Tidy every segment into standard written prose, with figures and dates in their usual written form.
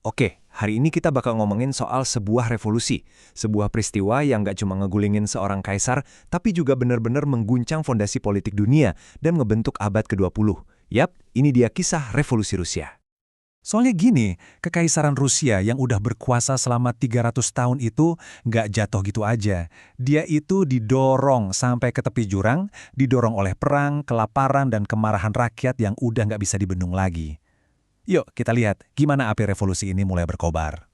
Oke, hari ini kita bakal ngomongin soal sebuah revolusi. Sebuah peristiwa yang nggak cuma ngegulingin seorang kaisar, tapi juga benar-benar mengguncang fondasi politik dunia dan ngebentuk abad ke-20. Yap, ini dia kisah revolusi Rusia. Soalnya gini, kekaisaran Rusia yang udah berkuasa selama 300 tahun itu nggak jatuh gitu aja. Dia itu didorong sampai ke tepi jurang, didorong oleh perang, kelaparan, dan kemarahan rakyat yang udah nggak bisa dibendung lagi. Yuk kita lihat gimana api revolusi ini mulai berkobar.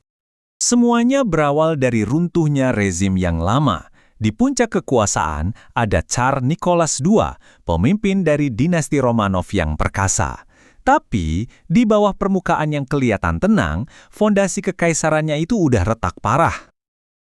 Semuanya berawal dari runtuhnya rezim yang lama. Di puncak kekuasaan ada Tsar Nicholas II, pemimpin dari dinasti Romanov yang perkasa. Tapi, di bawah permukaan yang kelihatan tenang, fondasi kekaisarannya itu udah retak parah.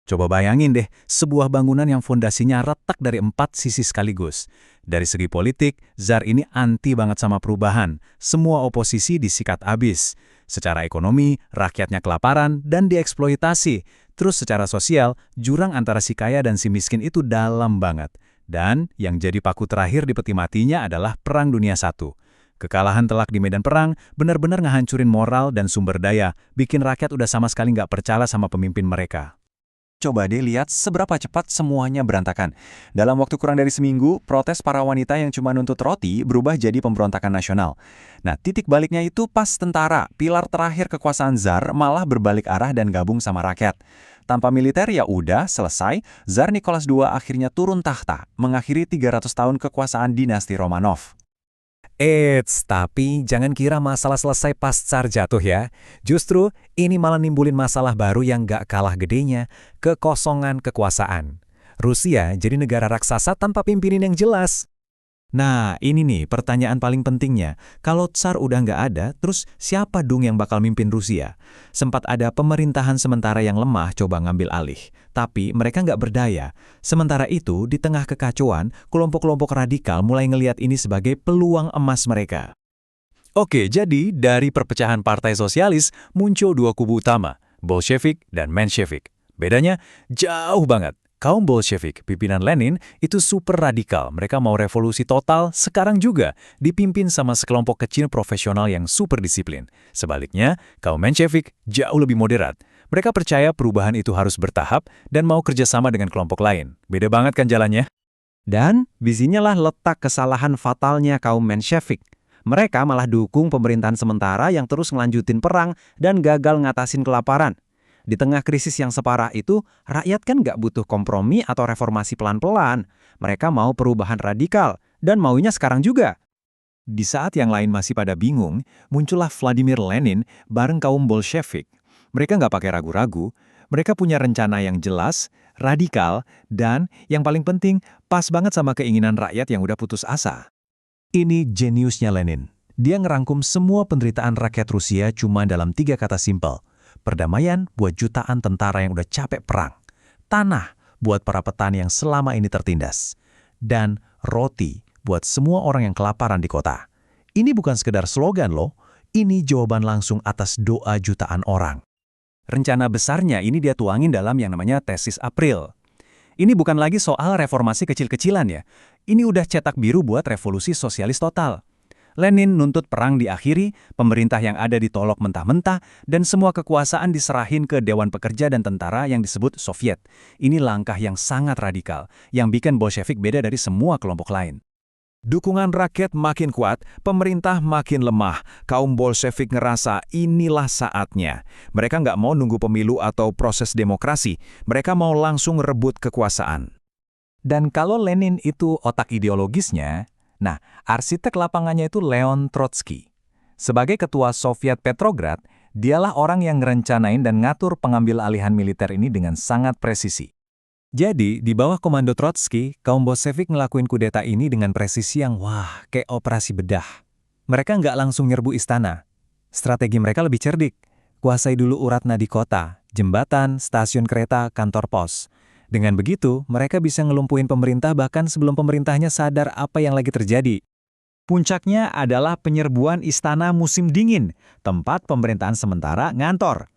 Coba bayangin deh, sebuah bangunan yang fondasinya retak dari 4 sisi sekaligus. Dari segi politik, Tsar ini anti banget sama perubahan. Semua oposisi disikat abis. Secara ekonomi, rakyatnya kelaparan dan dieksploitasi. Terus secara sosial, jurang antara si kaya dan si miskin itu dalam banget. Dan yang jadi paku terakhir di peti matinya adalah Perang Dunia I. Kekalahan telak di medan perang benar-benar ngehancurin moral dan sumber daya, bikin rakyat udah sama sekali nggak percaya sama pemimpin mereka. Coba deh lihat seberapa cepat semuanya berantakan. Dalam waktu kurang dari seminggu, protes para wanita yang cuma nuntut roti berubah jadi pemberontakan nasional. Nah, titik baliknya itu pas tentara, pilar terakhir kekuasaan Tsar malah berbalik arah dan gabung sama rakyat. Tanpa militer ya udah, selesai, Tsar Nicholas II akhirnya turun tahta, mengakhiri 300 tahun kekuasaan dinasti Romanov. Tapi jangan kira masalah selesai pas Tsar jatuh ya. Justru, ini malah nimbulin masalah baru yang gak kalah gedenya, kekosongan kekuasaan. Rusia jadi negara raksasa tanpa pimpinan yang jelas. Nah, ini nih pertanyaan paling pentingnya. Kalau Tsar udah nggak ada, terus siapa dong yang bakal mimpin Rusia? Sempat ada pemerintahan sementara yang lemah coba ngambil alih. Tapi mereka nggak berdaya. Sementara itu, di tengah kekacauan, kelompok-kelompok radikal mulai ngelihat ini sebagai peluang emas mereka. Oke, jadi dari perpecahan partai sosialis muncul dua kubu utama, Bolshevik dan Menshevik. Bedanya jauh banget. Kaum Bolshevik, pimpinan Lenin, itu super radikal. Mereka mau revolusi total, sekarang juga, dipimpin sama sekelompok kecil profesional yang super disiplin. Sebaliknya, kaum Menshevik jauh lebih moderat. Mereka percaya perubahan itu harus bertahap dan mau kerjasama dengan kelompok lain. Beda banget kan jalannya? Dan visinya lah letak kesalahan fatalnya kaum Menshevik. Mereka malah dukung pemerintahan sementara yang terus ngelanjutin perang dan gagal ngatasin kelaparan. Di tengah krisis yang separah itu, rakyat kan nggak butuh kompromi atau reformasi pelan-pelan. Mereka mau perubahan radikal, dan maunya sekarang juga. Di saat yang lain masih pada bingung, muncullah Vladimir Lenin bareng kaum Bolshevik. Mereka nggak pakai ragu-ragu, mereka punya rencana yang jelas, radikal, dan yang paling penting, pas banget sama keinginan rakyat yang udah putus asa. Ini jeniusnya Lenin. Dia ngerangkum semua penderitaan rakyat Rusia cuma dalam 3 kata simpel. Perdamaian buat jutaan tentara yang udah capek perang. Tanah buat para petani yang selama ini tertindas. Dan roti buat semua orang yang kelaparan di kota. Ini bukan sekedar slogan loh, ini jawaban langsung atas doa jutaan orang. Rencana besarnya ini dia tuangin dalam yang namanya Tesis April. Ini bukan lagi soal reformasi kecil-kecilan ya. Ini udah cetak biru buat revolusi sosialis total. Lenin nuntut perang diakhiri, pemerintah yang ada ditolak mentah-mentah, dan semua kekuasaan diserahin ke Dewan Pekerja dan Tentara yang disebut Soviet. Ini langkah yang sangat radikal, yang bikin Bolshevik beda dari semua kelompok lain. Dukungan rakyat makin kuat, pemerintah makin lemah. Kaum Bolshevik ngerasa inilah saatnya. Mereka nggak mau nunggu pemilu atau proses demokrasi. Mereka mau langsung rebut kekuasaan. Dan kalau Lenin itu otak ideologisnya, nah, arsitek lapangannya itu Leon Trotsky. Sebagai ketua Soviet Petrograd, dialah orang yang ngerencanain dan ngatur pengambil alihan militer ini dengan sangat presisi. Jadi, di bawah komando Trotsky, kaum Bolshevik ngelakuin kudeta ini dengan presisi yang kayak operasi bedah. Mereka nggak langsung nyerbu istana. Strategi mereka lebih cerdik. Kuasai dulu urat nadi kota, jembatan, stasiun kereta, kantor pos. Dengan begitu, mereka bisa ngelumpuhin pemerintah bahkan sebelum pemerintahnya sadar apa yang lagi terjadi. Puncaknya adalah penyerbuan istana musim dingin, tempat pemerintahan sementara ngantor.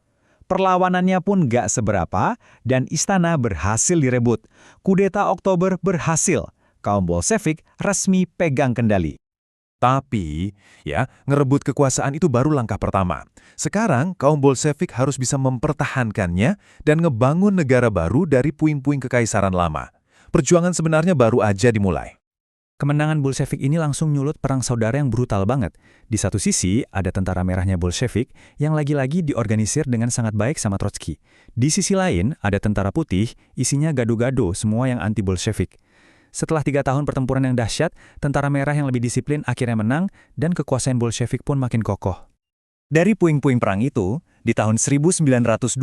Perlawanannya pun gak seberapa, dan istana berhasil direbut. Kudeta Oktober berhasil. Kaum Bolshevik resmi pegang kendali. Tapi, ya, ngerebut kekuasaan itu baru langkah pertama. Sekarang, kaum Bolshevik harus bisa mempertahankannya dan ngebangun negara baru dari puing-puing kekaisaran lama. Perjuangan sebenarnya baru aja dimulai. Kemenangan Bolshevik ini langsung nyulut perang saudara yang brutal banget. Di satu sisi, ada tentara merahnya Bolshevik yang lagi-lagi diorganisir dengan sangat baik sama Trotsky. Di sisi lain, ada tentara putih, isinya gado-gado semua yang anti-Bolshevik. Setelah 3 tahun pertempuran yang dahsyat, tentara merah yang lebih disiplin akhirnya menang dan kekuasaan Bolshevik pun makin kokoh. Dari puing-puing perang itu, di tahun 1922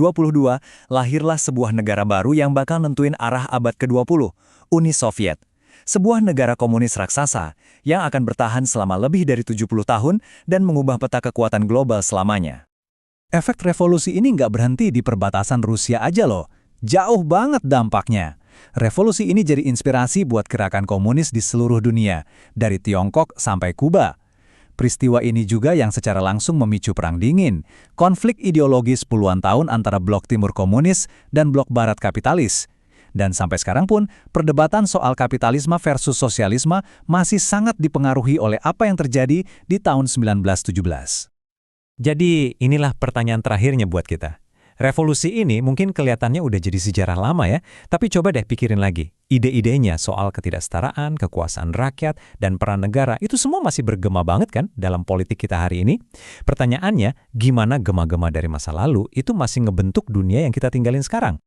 lahirlah sebuah negara baru yang bakal nentuin arah abad ke-20, Uni Soviet. Sebuah negara komunis raksasa yang akan bertahan selama lebih dari 70 tahun dan mengubah peta kekuatan global selamanya. Efek revolusi ini nggak berhenti di perbatasan Rusia aja loh. Jauh banget dampaknya. Revolusi ini jadi inspirasi buat gerakan komunis di seluruh dunia, dari Tiongkok sampai Kuba. Peristiwa ini juga yang secara langsung memicu Perang Dingin, konflik ideologis puluhan tahun antara blok timur komunis dan blok barat kapitalis. Dan sampai sekarang pun, perdebatan soal kapitalisme versus sosialisme masih sangat dipengaruhi oleh apa yang terjadi di tahun 1917. Jadi, inilah pertanyaan terakhirnya buat kita. Revolusi ini mungkin kelihatannya udah jadi sejarah lama ya, tapi coba deh pikirin lagi. Ide-idenya soal ketidaksetaraan, kekuasaan rakyat, dan peran negara, itu semua masih bergema banget kan dalam politik kita hari ini? Pertanyaannya, gimana gema-gema dari masa lalu itu masih ngebentuk dunia yang kita tinggalin sekarang?